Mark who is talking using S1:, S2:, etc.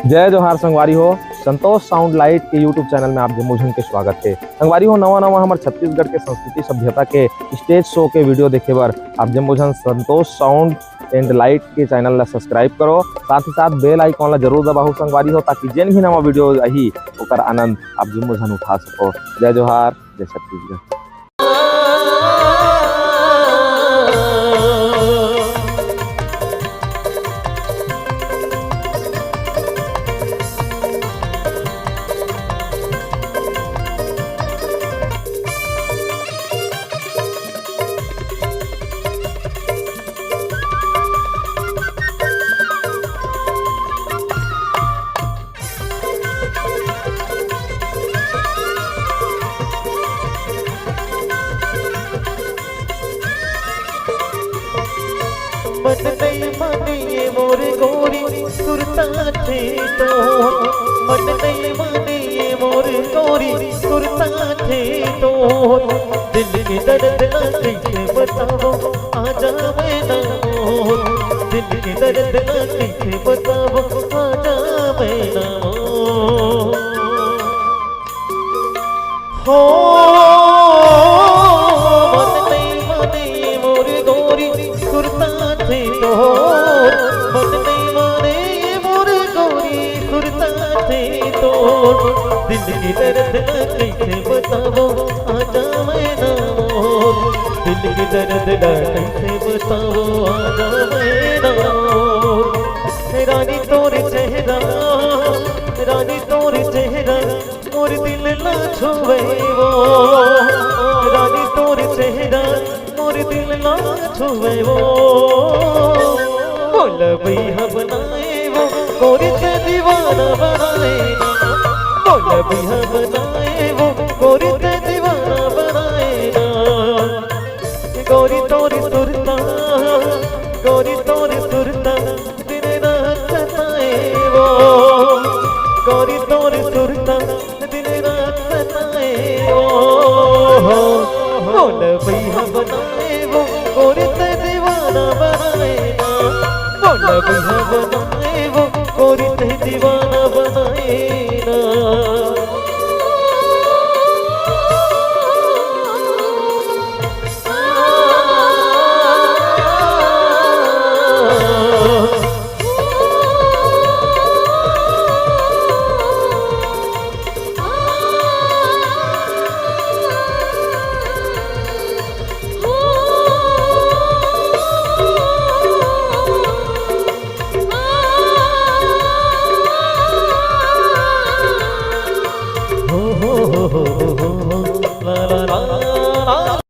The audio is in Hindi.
S1: जय जोहार संगवारी हो। संतोष साउंड लाइट के यूट्यूब चैनल में आप जम्मूझन के स्वागत है। संगवारी हो, नवा नवा हमारे छत्तीसगढ़ के संस्कृति सभ्यता के स्टेज शो के वीडियो देखे बर आप जम्मूझन संतोष साउंड एंड लाइट के चैनल ला सब्सक्राइब करो, साथ ही साथ बेल आइकॉन ला जरूर दबाओ संगवारी हो, ताकि जेन भी नवा वीडियो आही ओकर आनंद आप जम्मूझन उठा सको। जय जोहार, जय छत्तीसगढ़।
S2: मन नहीं मानिए मोर गोरी सुरता थे तो, मन नहीं मानिए मोर गोरी सुरता थे तो, दिल के दर्द ना कैसे बताओ आजा मैं ना मोर, दिल के दर्द ना कैसे बताओ आजा मैं ना मोर। हो मन नहीं मानिए मोर गोरी सुरता थे तो, मन नहीं माने मोर गोरी सुरता थे तो, दिल की दर्द ना कैसे बताओ आजा मैं ना मोर, दिल की दर्द ना कैसे बताओ आजा मैं ना मोर। रानी तोरे चेहरा, रानी तोरे चेहरा मोर दिल ना छुवे वो, रानी तोरे चेहरा मोर दिल ना छुवे वो, बोल भैया बनाए वो गोरी से दीवाना बनाए ना, बोल भैया बनाए वो गोरी से दीवाना बनाए ना। गोरी तोरी सुरता, गोरी तोरी सुरता दिन रात सताए वो, गोरी तोरी सुरता दिन रात सताए वो, बोल भैया बनाए वो गोरी से दीवाना बनाए ना, बोल भैया बनाए वो गोरी से दीवाना बनाए ना। हो